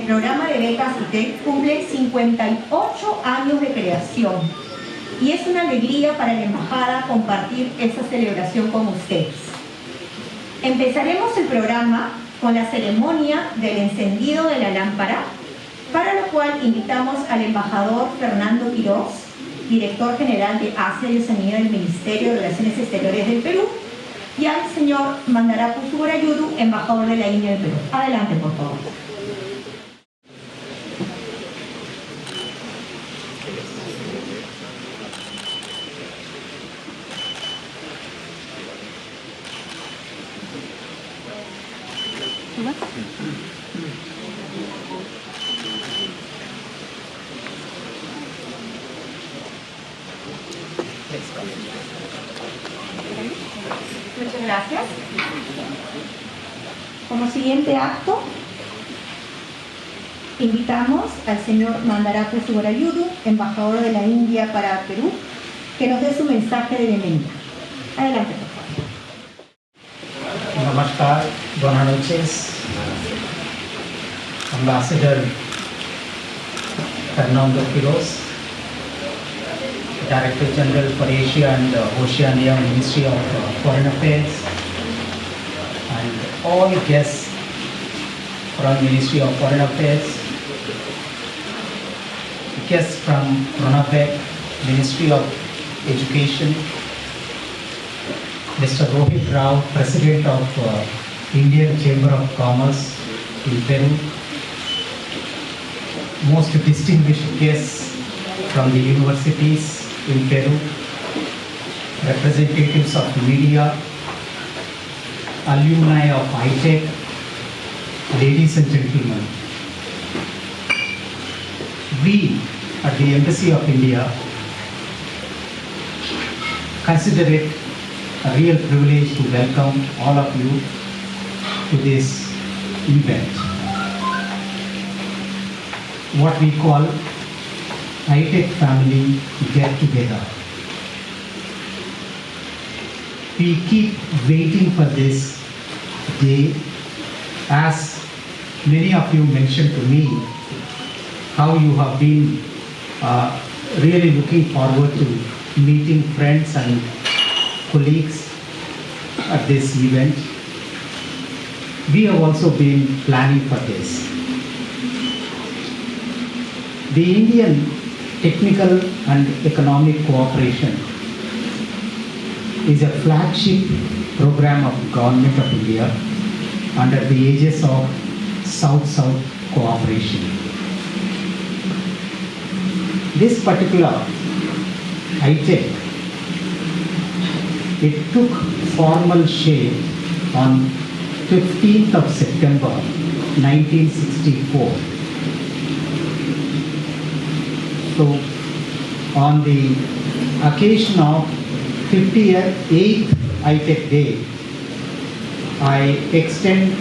programa de becas ITEC cumple 58 años de creación y es una alegría para la Embajada compartir esta celebración con ustedes. Empezaremos el programa con la ceremonia del encendido de la lámpara, para lo cual invitamos al embajador Fernando Quiroz, director general de Asia y Oceanía del Ministerio de Relaciones Exteriores del Perú, y al señor Mandarapu Subrayudu, embajador de la India del Perú. Adelante, por favor. Muchas gracias. Como siguiente acto, invitamos al señor Mandarapu Subrayudu, embajador de la India para Perú, que nos dé su mensaje de bienvenida. Adelante, por favor. Namaskar, buenas noches. Ambassador Fernando Quiroz, Director General for Asia and Oceania, Ministry of Foreign Affairs, and all guests from Ministry of Foreign Affairs, guests from RONAPEC, Ministry of Education, Mr. Rohit Rao, President of Indian Chamber of Commerce in Peru, most distinguished guests from the universities in Peru, representatives of media, alumni of ITEC, ladies and gentlemen. We at the Embassy of India consider it a real privilege to welcome all of you to this event, what we call ITEC family get together. We keep waiting for this day, as many of you mentioned to me how you have been really looking forward to meeting friends and colleagues at this event. We have also been planning for this. The Indian Technical and Economic Cooperation is a flagship program of Government of India under the aegis of South-South cooperation. This particular ITEC, it took formal shape on 15th of September 1964. So, on the occasion of 58th ITEC Day, I extend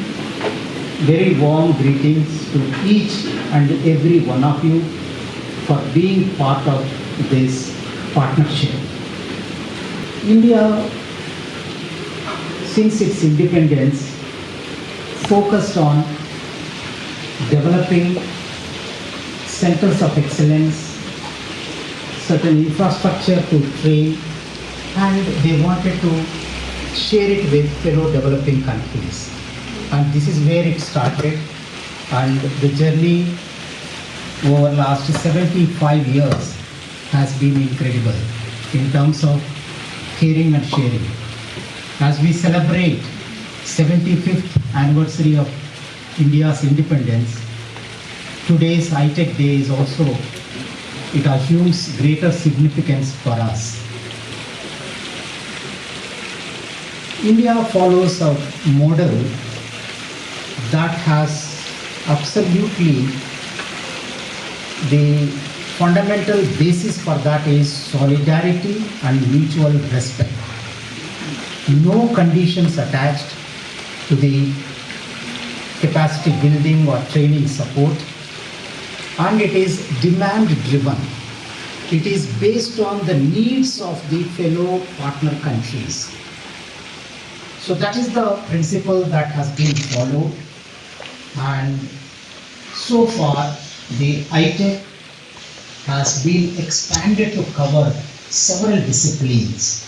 very warm greetings to each and every one of you for being part of this partnership. India, since its independence, focused on developing centers of excellence, certain infrastructure to train, and they wanted to share it with fellow developing countries. And this is where it started, and the journey over the last 75 years has been incredible in terms of caring and sharing. As we celebrate 75th anniversary of India's independence, today's ITEC Day is also, it assumes greater significance for us. India follows a model that has absolutely the fundamental basis for that is solidarity and mutual respect. No conditions attached to the capacity building or training support, and it is demand driven. It is based on the needs of the fellow partner countries. So that is the principle that has been followed, and So far, the ITEC has been expanded to cover several disciplines.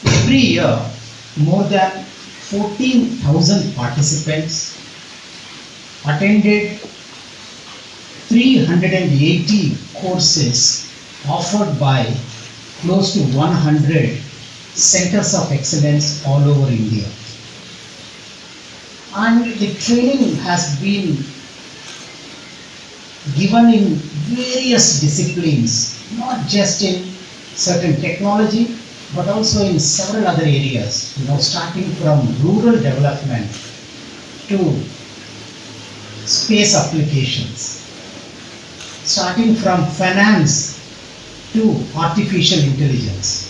Every year, more than 14,000 participants attended 380 courses offered by close to 100 centers of excellence all over India. And the training has been given in various disciplines, not just in certain technology, but also in several other areas, starting from rural development to space applications, starting from finance to artificial intelligence,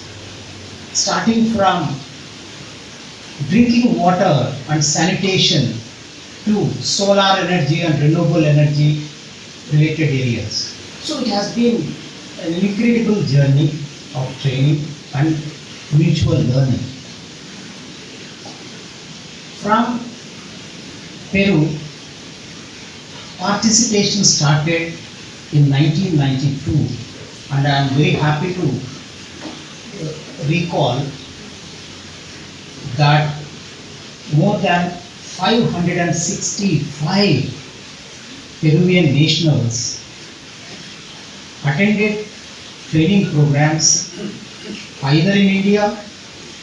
starting from drinking water and sanitation to solar energy and renewable energy related areas. So it has been an incredible journey of training and mutual learning. From Peru, participation started in 1992, and I am very happy to recall that more than 565 Peruvian nationals attended training programs either in India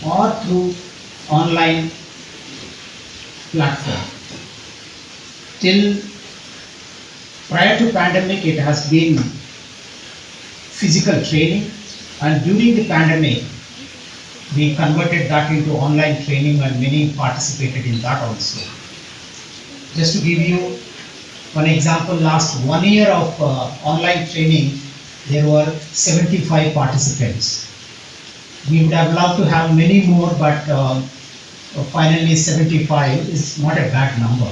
or through online platform. Till prior to pandemic, it has been physical training, and during the pandemic, we converted that into online training, and many participated in that also. Just to give you one example, last 1 year of online training, there were 75 participants. We would have loved to have many more, but finally 75 is not a bad number.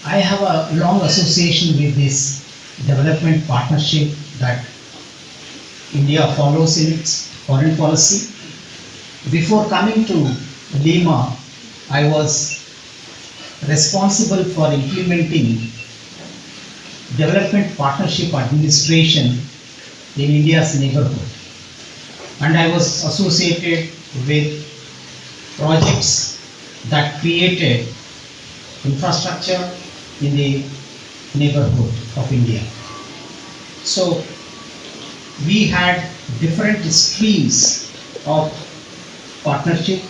I have a long association with this development partnership that India follows in its foreign policy. Before coming to Lima, I was responsible for implementing development partnership administration in India's neighborhood, and I was associated with projects that created infrastructure in the neighborhood of India. So we had different streams of partnership.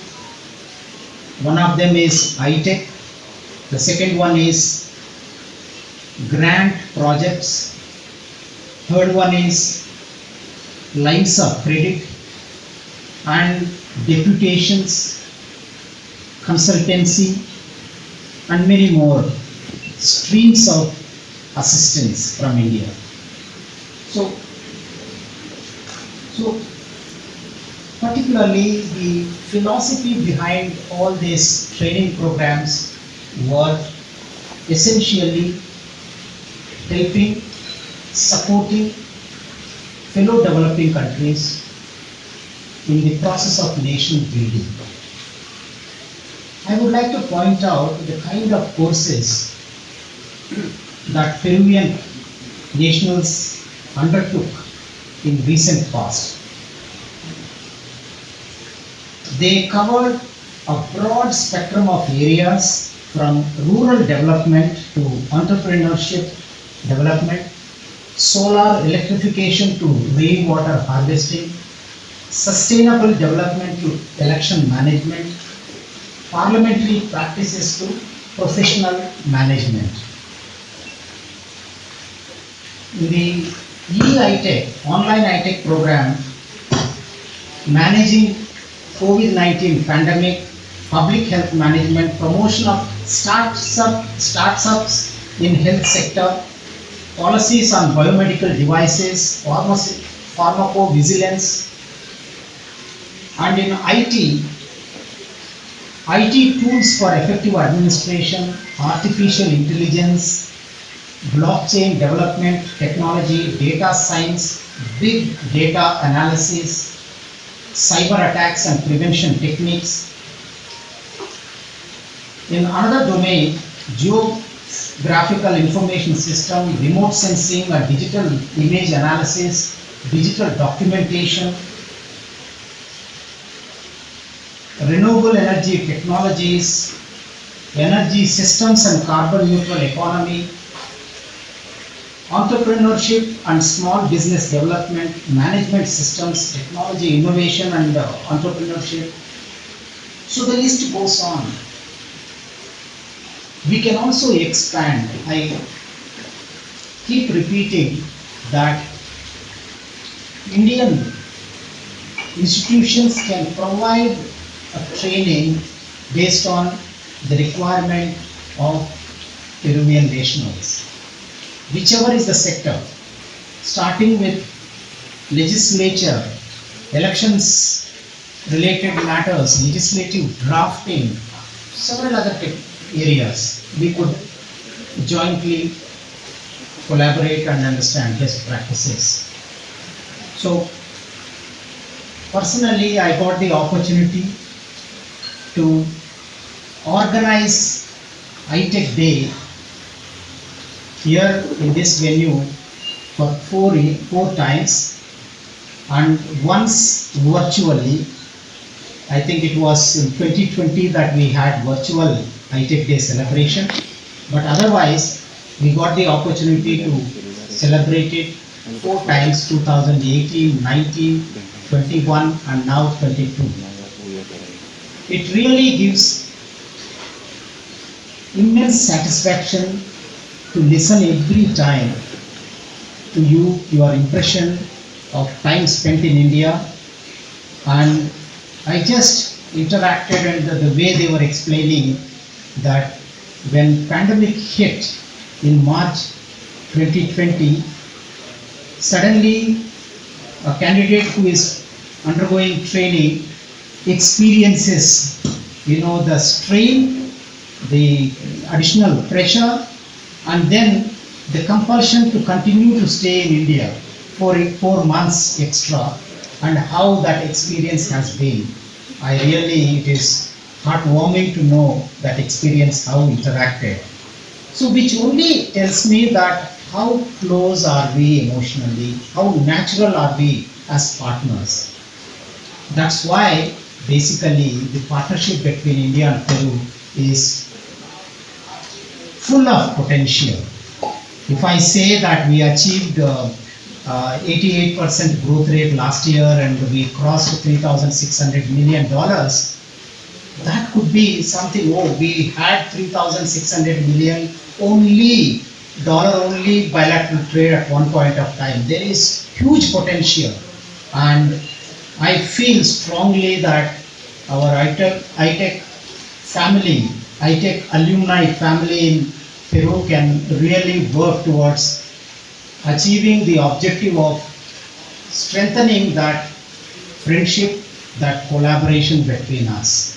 One of them is ITEC, the second one is grant projects, third one is lines of credit and deputations, consultancy, and many more streams of assistance from India. So particularly the philosophy behind all these training programs were essentially helping, supporting fellow developing countries in the process of nation building. I would like to point out the kind of courses that Peruvian nationals undertook in recent past. They covered a broad spectrum of areas from rural development to entrepreneurship development, solar electrification to rainwater harvesting, sustainable development to election management, parliamentary practices to professional management. In the e-ITEC, online ITEC program, managing COVID-19 pandemic, public health management, promotion of startups in health sector, policies on biomedical devices, pharmacovigilance, and in IT tools for effective administration, artificial intelligence, blockchain development, technology, data science, big data analysis, cyber attacks and prevention techniques, In another domain, geographical information system, remote sensing and digital image analysis, digital documentation, renewable energy technologies, energy systems and carbon neutral economy, entrepreneurship and small business development, management systems, technology innovation and entrepreneurship. So the list goes on. We can also expand. I keep repeating that Indian institutions can provide a training based on the requirement of Peruvian nationals. Whichever is the sector, starting with legislature, elections related matters, legislative drafting, several other areas, we could jointly collaborate and understand best practices. So, personally, I got the opportunity to organize ITEC Day here in this venue for four times, and once virtually. I think it was in 2020 that we had virtual ITEC Day celebration, but otherwise we got the opportunity to celebrate it 4 times, 2018, 19, 21 and now 22. It really gives immense satisfaction to listen every time to you, your impression of time spent in India, and I just interacted, and the way they were explaining that when pandemic hit in March 2020, suddenly a candidate who is undergoing training experiences, the strain, the additional pressure, and then the compulsion to continue to stay in India for 4 months extra, and how that experience has been. It is heartwarming to know that experience, how interacted. So which only tells me that how close are we emotionally, how natural are we as partners. That's why basically the partnership between India and Peru is full of potential. If I say that we achieved 88% growth rate last year and we crossed $3,600 million, that could be something. We had $3,600 million only bilateral trade at one point of time. There is huge potential, and I feel strongly that our ITEC family, ITEC alumni family in Peru can really work towards achieving the objective of strengthening that friendship, that collaboration between us.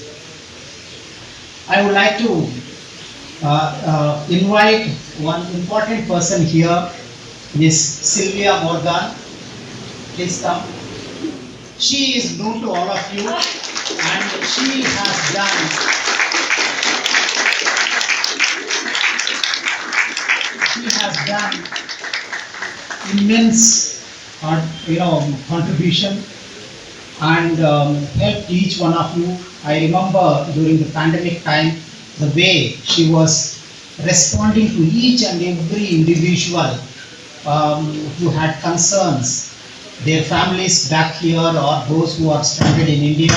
I would like to invite one important person here, Miss Sylvia Morgan. Please come. She is known to all of you, and she has done immense contribution and helped each one of you. I remember during the pandemic time the way she was responding to each and every individual who had concerns, their families back here or those who are stranded in India,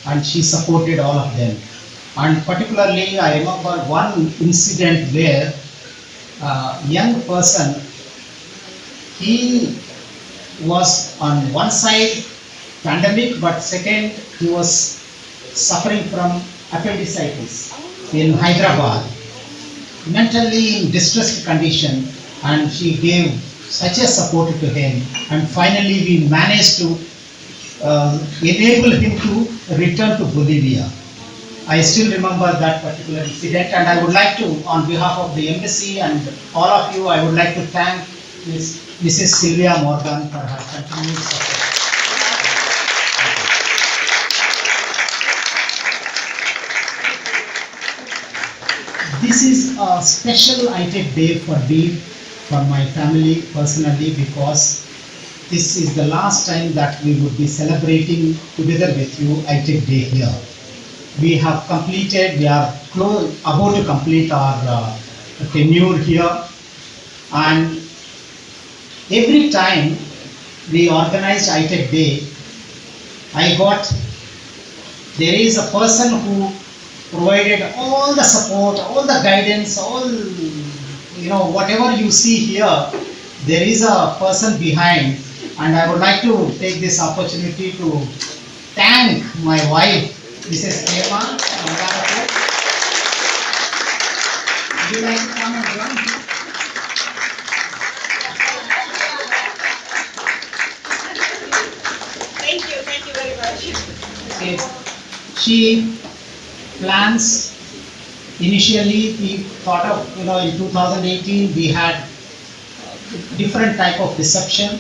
and she supported all of them. And particularly I remember one incident where a young person, he was on one side pandemic, but second he was suffering from appendicitis in Hyderabad, mentally in distressed condition, and she gave such a support to him, and finally we managed to enable him to return to Bolivia. I still remember that particular incident, and I would like to, on behalf of the embassy and all of you, I would like to thank Mrs. Sylvia Morgan for her continued support. this is a special ITEC day for me, for my family personally, because this is the last time that we would be celebrating together with you ITEC Day here. We have completed, we are about to complete our tenure here, and every time we organized ITEC Day, there is a person who provided all the support, all the guidance, whatever you see here, there is a person behind. And I would like to take this opportunity to thank my wife, Mrs. Prema. Would you like to come and join me? Thank you very much. Okay. She plans, initially we thought of, in 2018 we had different type of reception.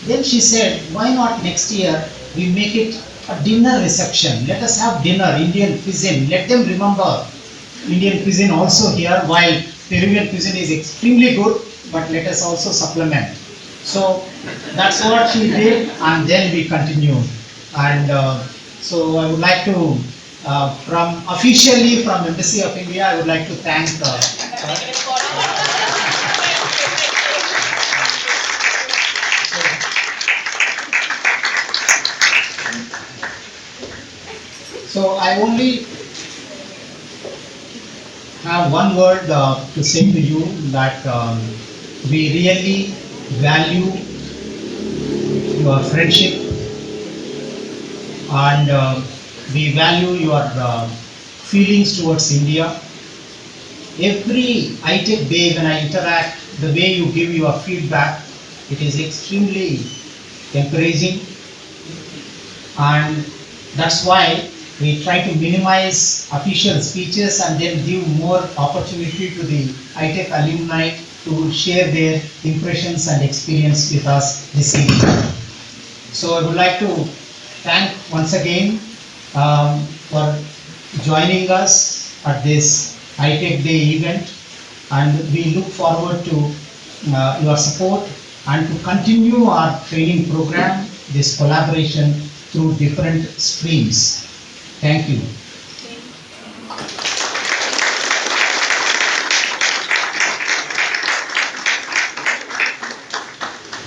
Then she said, why not next year we make it a dinner reception? Let us have dinner, Indian cuisine. Let them remember Indian cuisine also here, while Peruvian cuisine is extremely good, but let us also supplement. So that's what she did, and then we continued. And so I would like to, officially from Embassy of India, I would like to thank her. So I only have one word to say to you, that we really value your friendship, and we value your feelings towards India. Every ITEC day when I interact, the way you give your feedback, it is extremely encouraging, and that's why we try to minimize official speeches and then give more opportunity to the ITEC alumni to share their impressions and experience with us this evening. So I would like to thank once again for joining us at this ITEC Day event, and we look forward to your support and to continue our training program, this collaboration through different streams. Thank you.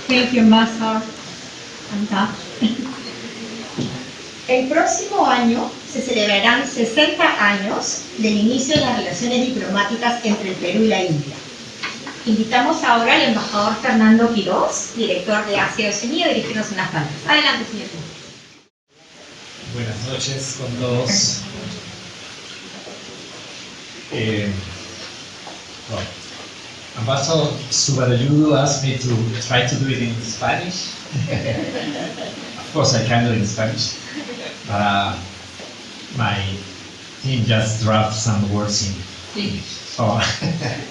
Thank you, Master. El próximo año se celebrarán 60 años del inicio de las relaciones diplomáticas entre el Perú y la India. Invitamos ahora al embajador Fernando Quiroz, director de Asia y Oceanía, a dirigirnos unas palabras. Adelante, señor. Buenas noches con todos. Ambassador Subarayudu asked me to try to do it in Spanish. Of course, I can do it in Spanish, but my team just dropped some words in English. So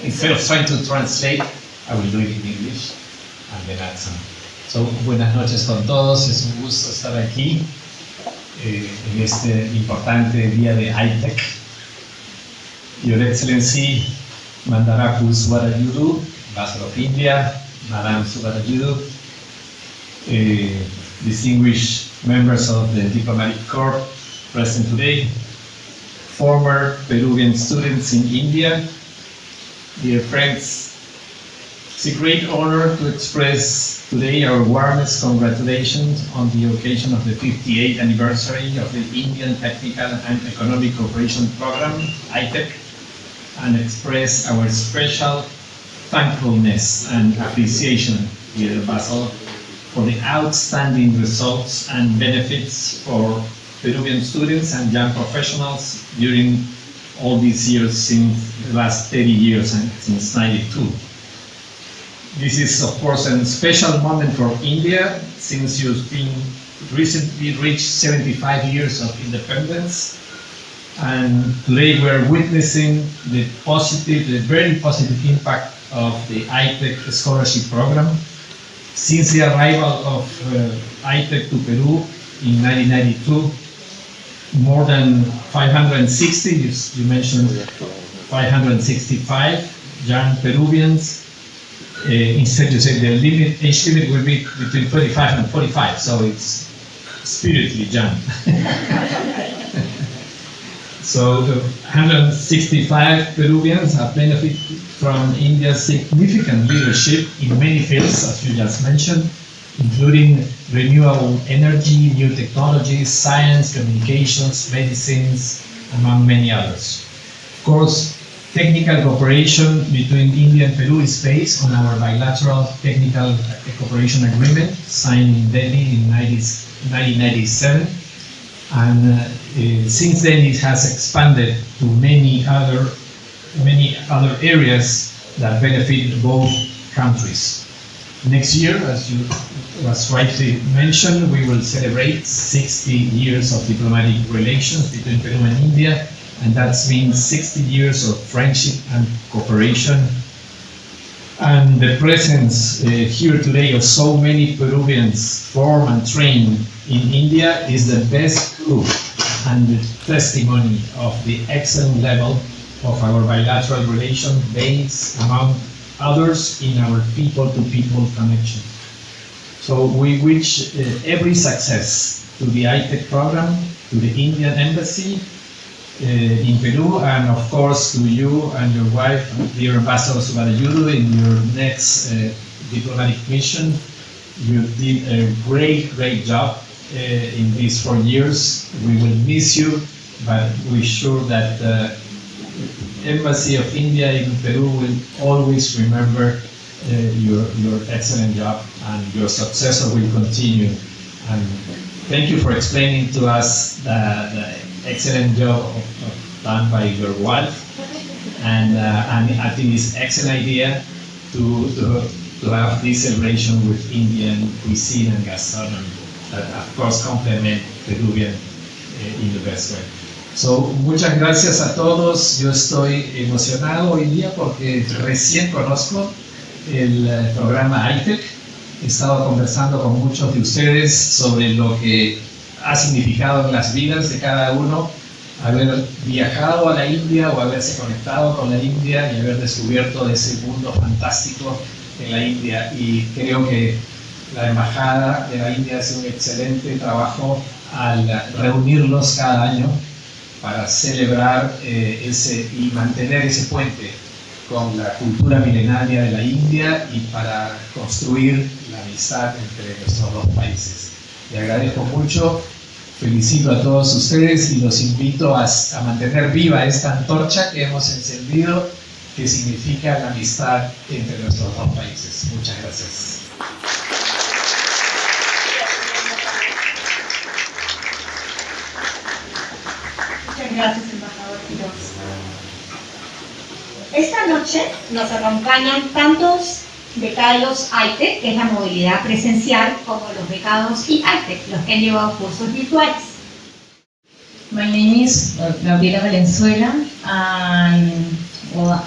instead of trying to translate, I will do it in English and then add some. So, buenas noches con todos. Es un gusto estar aquí en este importante día de ITEC. Your Excellency Mandaraku Subarayudu, Ambassador of India, Madam Subarayudu, distinguished members of the Diplomatic Corps present today, former Peruvian students in India, dear friends, it's a great honor to express today our warmest congratulations on the occasion of the 58th anniversary of the Indian Technical and Economic Cooperation Program, ITEC, and express our special thankfulness and appreciation, dear Ambassador, for the outstanding results and benefits for Peruvian students and young professionals during all these years, since the last 30 years and since '92. This is, of course, a special moment for India, since you've been recently reached 75 years of independence. And today we're witnessing the very positive impact of the ITEC scholarship program. Since the arrival of ITEC to Peru in 1992, more than 560, you mentioned 565 young Peruvians. Instead, you say the age limit will be between 25 and 45, so it's spiritually young. So 165 Peruvians have benefited from India's significant leadership in many fields, as you just mentioned, including renewable energy, new technologies, science, communications, medicines, among many others. Of course, technical cooperation between India and Peru is based on our bilateral technical cooperation agreement signed in Delhi in 1997. And since then it has expanded to many other areas that benefit both countries. Next year, as you was rightly mentioned, we will celebrate 60 years of diplomatic relations between Peru and India, and that means 60 years of friendship and cooperation. And the presence here today of so many Peruvians formed and trained in India is the best proof and the testimony of the excellent level of our bilateral relation based, among others, in our people-to-people connection. So we wish every success to the ITEC program, to the Indian Embassy in Peru, and of course to you and your wife, dear Ambassador Subarayudu, in your next diplomatic mission. You did a great job in these 4 years. We will miss you, but we're sure that the Embassy of India in Peru will always remember your excellent job, and your successor will continue. And thank you for explaining to us the excellent job done by your wife, and I think it's an excellent idea to have this celebration with Indian cuisine and gastronomy that of course complement Peruvian in the best way. So, muchas gracias a todos. Yo estoy emocionado hoy día porque recién conozco el programa ITEC. He estado conversando con muchos de ustedes sobre lo que ha significado en las vidas de cada uno haber viajado a la India o haberse conectado con la India y haber descubierto ese mundo fantástico en la India. Y creo que la Embajada de la India hace un excelente trabajo al reunirlos cada año para celebrar y mantener ese puente con la cultura milenaria de la India y para construir la amistad entre nuestros dos países. Le agradezco mucho, felicito a todos ustedes y los invito a mantener viva esta antorcha que hemos encendido, que significa la amistad entre nuestros dos países. Muchas gracias. Muchas gracias, embajador Quiroz. Esta noche nos acompañan tantos becarios ITEC, que es la movilidad presencial, como los becados y ITEC, los que han llevado cursos virtuales. My name is Gabriela Valenzuela, and well,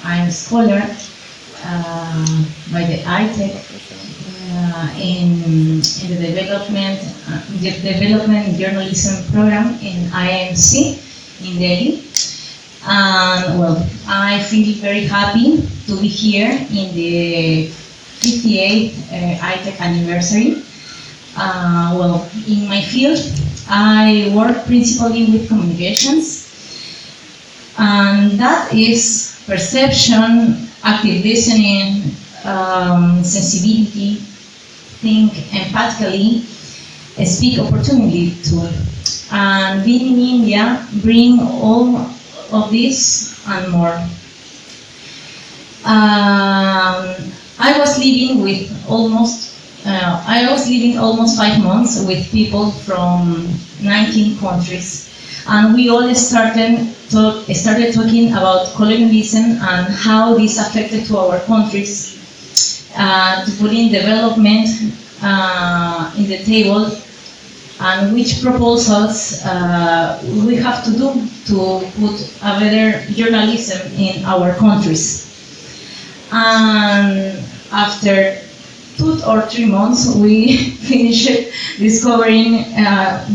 I'm a scholar by the ITEC in the development journalism program in IMC in Delhi. And well, I feel very happy to be here in the 58th ITEC anniversary. Well, in my field, I work principally with communications, and that is perception, active listening, sensibility, think empathically, speak opportunity to. And being in India bring all of this and more. I was living almost 5 months with people from 19 countries, and we all started talking about colonialism and how this affected to our countries, to put in development in the table, and which proposals we have to do to put a better journalism in our countries. And after 2 or 3 months, we finished discovering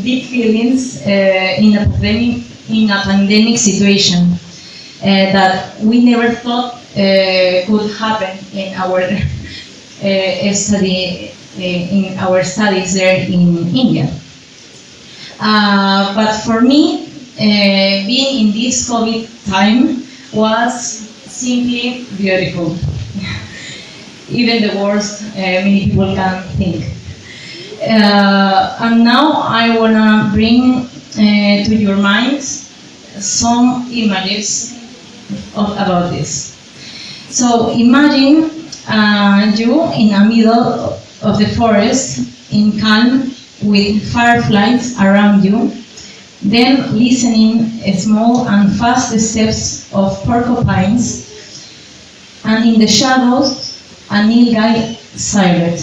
deep feelings in a pandemic situation. that we never thought could happen in our in our studies there in India. But for me, being in this COVID time was simply beautiful. Even the worst many people can think. And now I wanna bring to your minds some images about this. So imagine you in the middle of the forest in calm with fireflies around you, then listening small and fast steps of porcupines, and in the shadows a nilgai silhouette.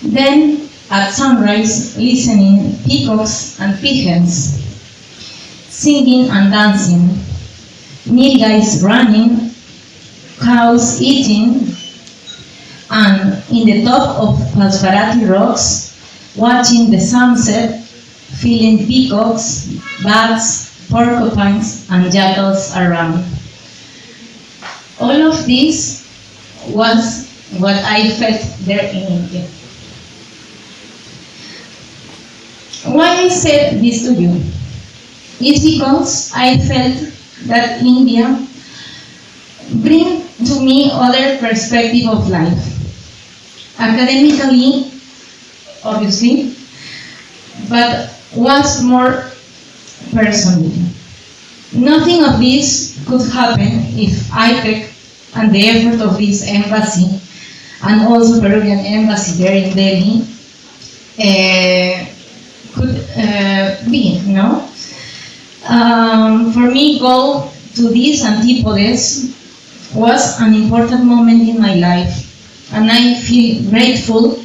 Then at sunrise, listening peacocks and pigeons singing and dancing, nilgais running, cows eating, and in the top of Pasvarati rocks, watching the sunset, feeling peacocks, bats, porcupines, and jackals around. All of this was what I felt there in India. Why I said this to you? It's because I felt that India brings to me other perspective of life. Academically, obviously, but was more personally. Nothing of this could happen if ITEC and the effort of this embassy and also Peruvian embassy there in Delhi could be, no? For me, go to these antipodes was an important moment in my life, and I feel grateful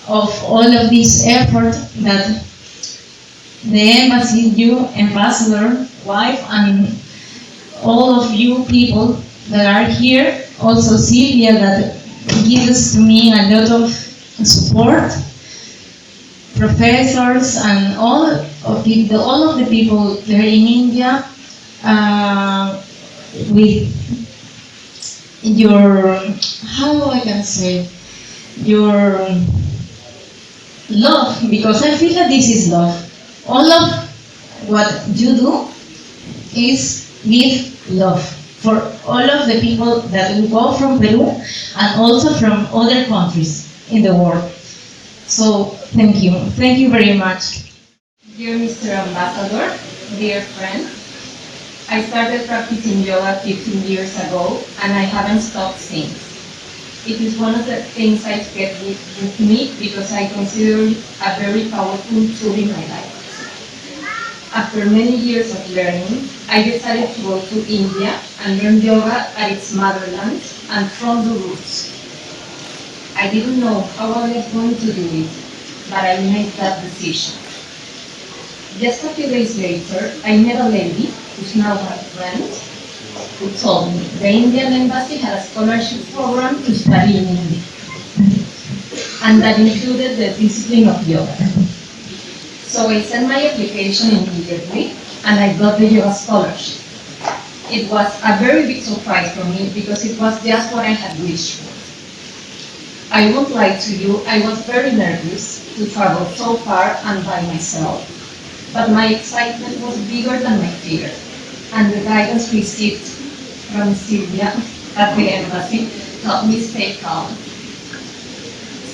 of all of this effort that the embassy, you, ambassador, wife, and all of you people that are here, also Sylvia that gives to me a lot of support, professors, and all of the people there in India, with your, how I can say, your love, because I feel that this is love. All of what you do is give love for all of the people that will go from Peru and also from other countries in the world. So thank you. Thank you very much. Dear Mr. Ambassador, dear friend, I started practicing yoga 15 years ago and I haven't stopped since. It is one of the things I get with me because I consider it a very powerful tool in my life. After many years of learning, I decided to go to India and learn yoga at its motherland and from the roots. I didn't know how I was going to do it, but I made that decision. Just a few days later, I met a lady, who's now my friend, who told me the Indian embassy had a scholarship program to study in India, and that included the discipline of yoga. So I sent my application immediately, and I got the yoga scholarship. It was a very big surprise for me because it was just what I had wished for. I won't lie to you, I was very nervous to travel so far and by myself, but my excitement was bigger than my fear, and the guidance received from Sylvia at the embassy helped me stay calm.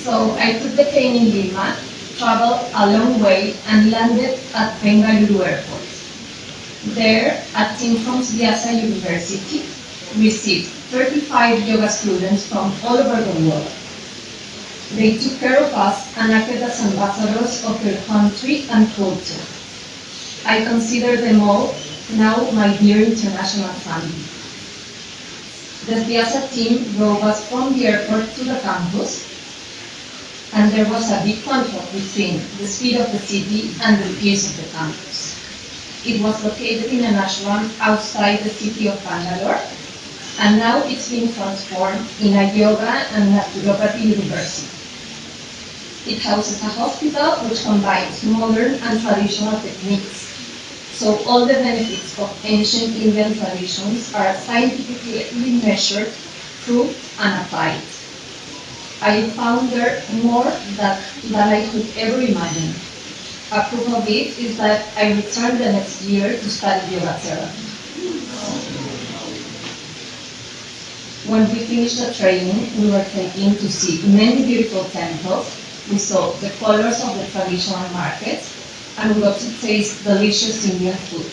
So I took the plane in Lima, traveled a long way, and landed at Bengaluru Airport. There, a team from Vyasa University received 35 yoga students from all over the world. They took care of us and acted as ambassadors of their country and culture. I consider them all now my dear international family. The Vyasa team drove us from the airport to the campus, and there was a big contrast between the speed of the city and the pace of the campus. It was located in an ashram outside the city of Bangalore, and now it's been transformed in a yoga and naturopathy university. It houses a hospital which combines modern and traditional techniques, So all the benefits of ancient Indian traditions are scientifically measured, proved, and applied. I found there more than I could ever imagine. A proof of it is that I returned the next year to study yoga therapy. When we finished the training, we were taken to see many beautiful temples. We saw the colors of the traditional markets, and we got to taste delicious Indian food.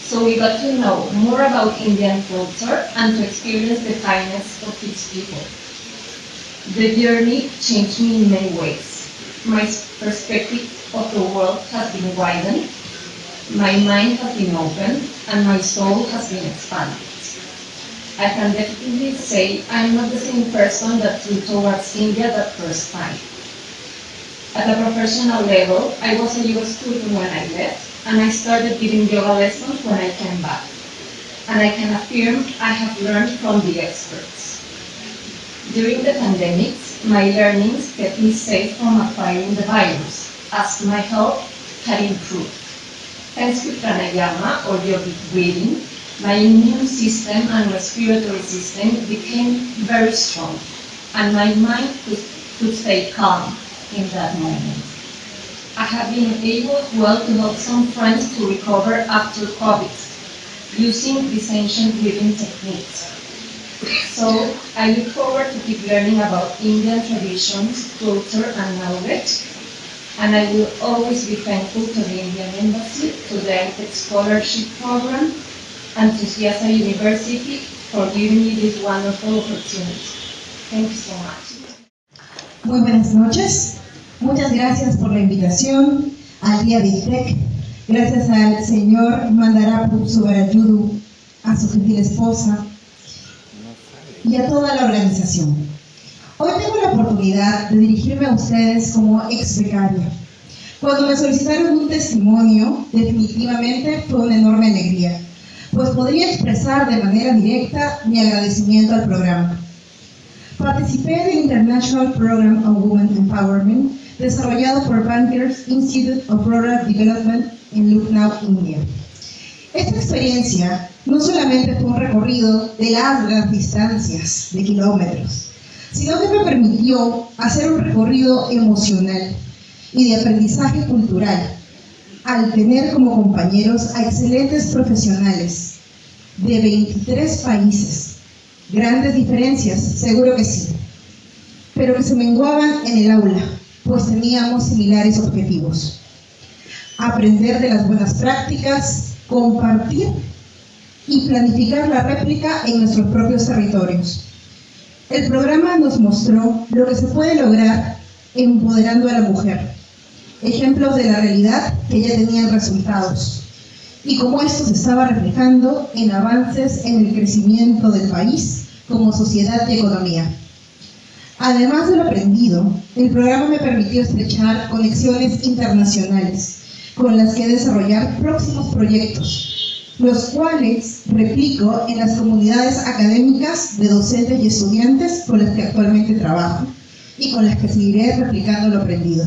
So we got to know more about Indian culture and to experience the kindness of its people. The journey changed me in many ways. My perspective of the world has been widened, my mind has been opened, and my soul has been expanded. I can definitely say I'm not the same person that flew towards India that first time. At a professional level, I was a yoga student when I left, and I started giving yoga lessons when I came back. And I can affirm I have learned from the experts. During the pandemic, my learnings kept me safe from acquiring the virus, as my health had improved. Thanks to pranayama or yogic breathing, my immune system and respiratory system became very strong, and my mind could stay calm in that moment. I have been able as well to help some friends to recover after COVID, using these ancient breathing techniques. So I look forward to keep learning about Indian traditions, culture, and knowledge, and I will always be thankful to the Indian Embassy, to the ITEC Scholarship Program, and to CIASA University for giving me this wonderful opportunity. Thank you so much. Muy buenas noches. Muchas gracias por la invitación al día de ITEC. Gracias al señor Mandarapu Subarayudu, a su gentil esposa y a toda la organización. Hoy tengo la oportunidad de dirigirme a ustedes como exbecaria. Cuando me solicitaron un testimonio, definitivamente fue una enorme alegría, pues podría expresar de manera directa mi agradecimiento al programa. Participé del International Program on Women Empowerment, desarrollado por Bankers Institute of Rural Development en Lucknow, India. Esta experiencia no solamente fue un recorrido de largas distancias de kilómetros, sino que me permitió hacer un recorrido emocional y de aprendizaje cultural, al tener como compañeros a excelentes profesionales de 23 países. Grandes diferencias, seguro que sí, pero que se menguaban en el aula, pues teníamos similares objetivos. Aprender de las buenas prácticas, compartir y planificar la réplica en nuestros propios territorios. El programa nos mostró lo que se puede lograr empoderando a la mujer, ejemplos de la realidad que ya tenían resultados, y cómo esto se estaba reflejando en avances en el crecimiento del país como sociedad y economía. Además de lo aprendido, el programa me permitió estrechar conexiones internacionales con las que desarrollar próximos proyectos, los cuales replico en las comunidades académicas de docentes y estudiantes con las que actualmente trabajo y con las que seguiré replicando lo aprendido.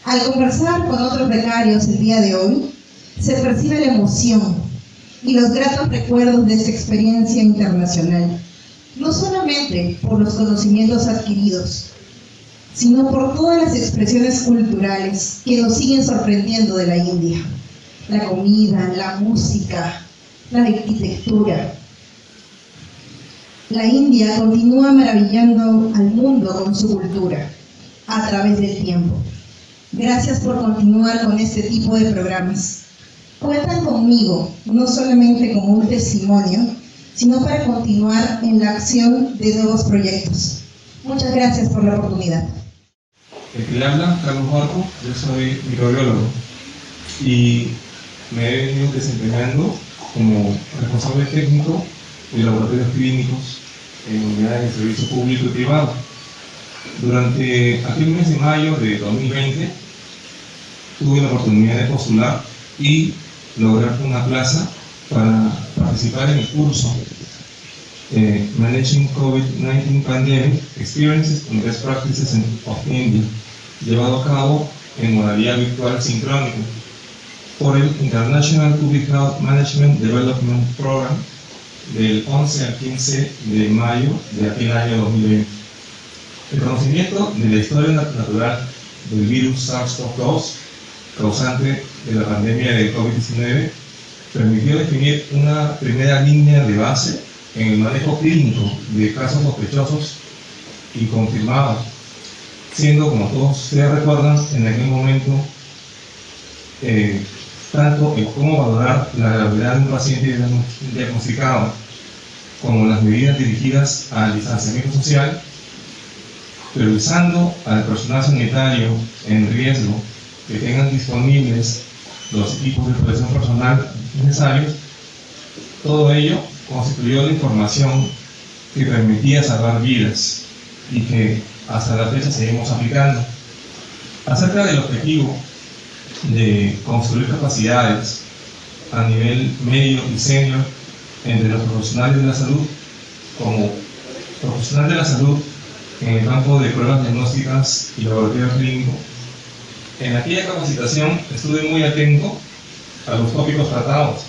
Al conversar con otros becarios el día de hoy, se percibe la emoción y los gratos recuerdos de esta experiencia internacional, no solamente por los conocimientos adquiridos, sino por todas las expresiones culturales que nos siguen sorprendiendo de la India. La comida, la música, la arquitectura. La India continúa maravillando al mundo con su cultura a través del tiempo. Gracias por continuar con este tipo de programas. Cuentan conmigo, no solamente como un testimonio, sino para continuar en la acción de nuevos proyectos. Muchas gracias por la oportunidad. El que le habla, Carlos Barco, yo soy microbiólogo y me he venido desempeñando como responsable técnico de laboratorios clínicos en unidades de servicio público y privado. Durante aquel mes de mayo de 2020 tuve la oportunidad de postular y lograr una plaza para participar en el curso Managing COVID-19 Pandemic Experiences and Best Practices of India, llevado a cabo en modalidad virtual sincrónica. por el International Public Health Management Development Program del 11 al 15 de mayo de aquel año 2020. El conocimiento de la historia natural del virus SARS-CoV-2, causante de la pandemia de COVID-19, permitió definir una primera línea de base en el manejo clínico de casos sospechosos y confirmados, siendo, como todos ustedes recuerdan, en aquel momento tanto el cómo valorar la gravedad de un paciente diagnosticado como las medidas dirigidas al distanciamiento social, priorizando al personal sanitario en riesgo que tengan disponibles los equipos de protección personal necesarios. Todo ello constituyó la información que permitía salvar vidas y que hasta la fecha seguimos aplicando. Acerca del objetivo de construir capacidades a nivel medio y senior entre los profesionales de la salud, como profesional de la salud en el campo de pruebas diagnósticas y laboratorio clínico. En aquella capacitación estuve muy atento a los tópicos tratados,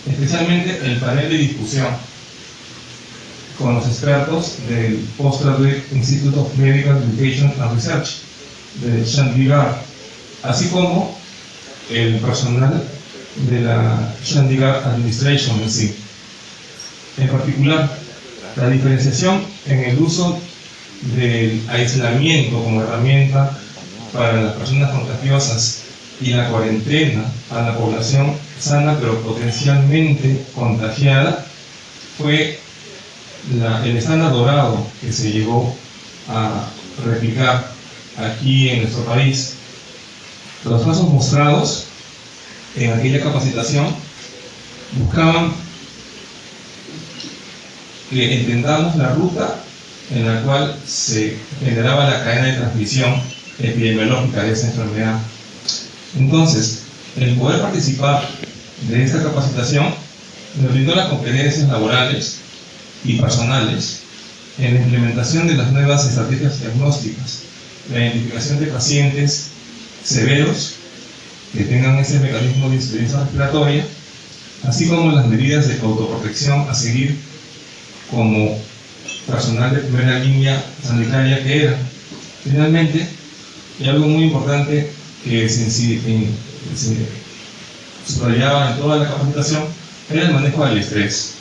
especialmente el panel de discusión con los expertos del Postgraduate Institute of Medical Education and Research de Chandigarh, así como el personal de la Chandigarh Administration en sí. En particular, la diferenciación en el uso del aislamiento como herramienta para las personas contagiosas y la cuarentena a la población sana pero potencialmente contagiada fue el estándar dorado que se llegó a replicar aquí en nuestro país. Los casos mostrados en aquella capacitación buscaban que entendamos la ruta en la cual se generaba la cadena de transmisión epidemiológica de esa enfermedad. Entonces, el poder participar de esta capacitación nos brindó las competencias laborales y personales en la implementación de las nuevas estrategias diagnósticas, la identificación de pacientes severos que tengan ese mecanismo de insuficiencia respiratoria, así como las medidas de autoprotección a seguir como personal de primera línea sanitaria que era. Finalmente, y algo muy importante que se subrayaba en toda la capacitación, era el manejo del estrés,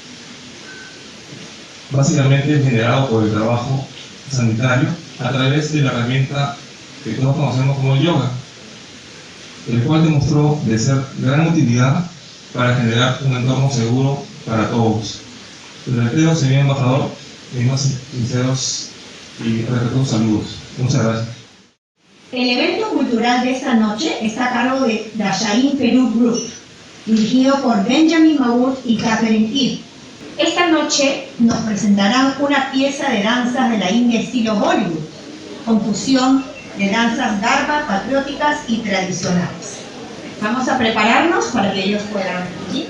básicamente generado por el trabajo sanitario a través de la herramienta que todos conocemos como el yoga, el cual demostró de ser de gran utilidad para generar un entorno seguro para todos. Les reitero, señor embajador, mis más sinceros y respetuosos saludos. Muchas gracias. El evento cultural de esta noche está a cargo de Dashain Peru Group, dirigido por Benjamin Maud y Catherine Eve. Esta noche nos presentarán una pieza de danzas de la India estilo Bollywood, con fusión de danzas garba, patrióticas y tradicionales. Vamos a prepararnos para que ellos puedan ir.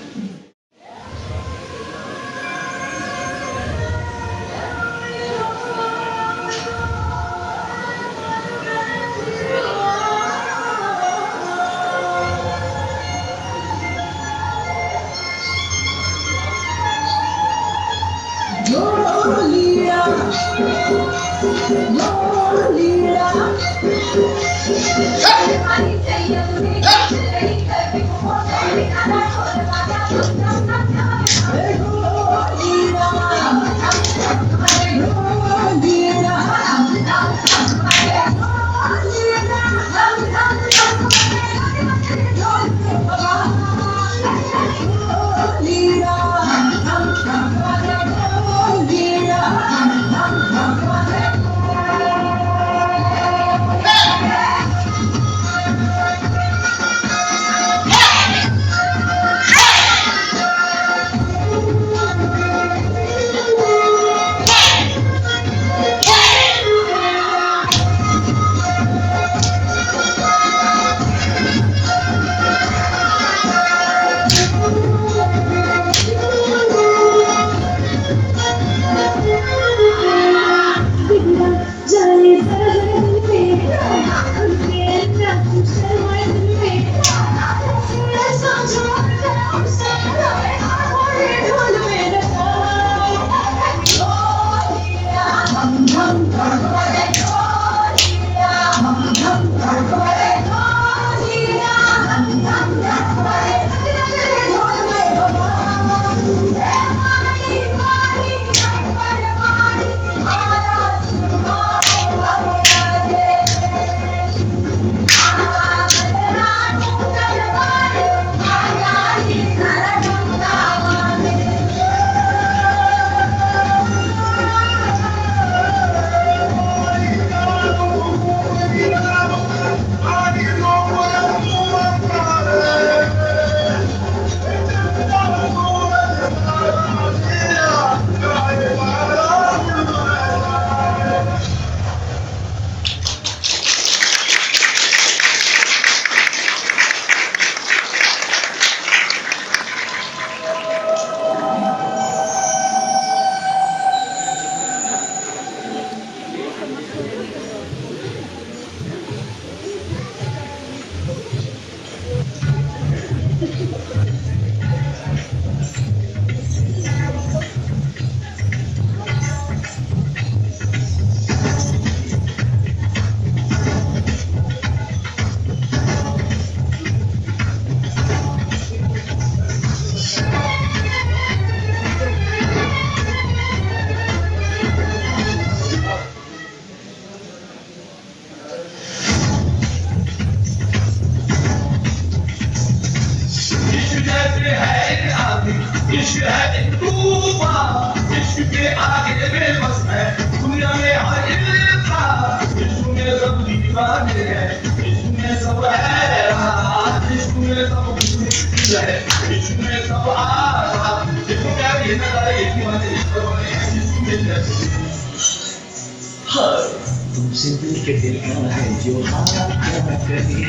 तुमसे दिल के दिल का है जो हाथ क्या कहे,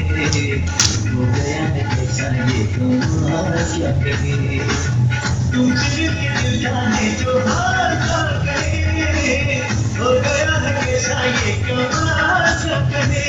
हो गया है कैसा ये क्या कहे, तुमसे दिल के दिल का है जो हाथ क्या कहे, हो गया है कैसा ये क्या कहे।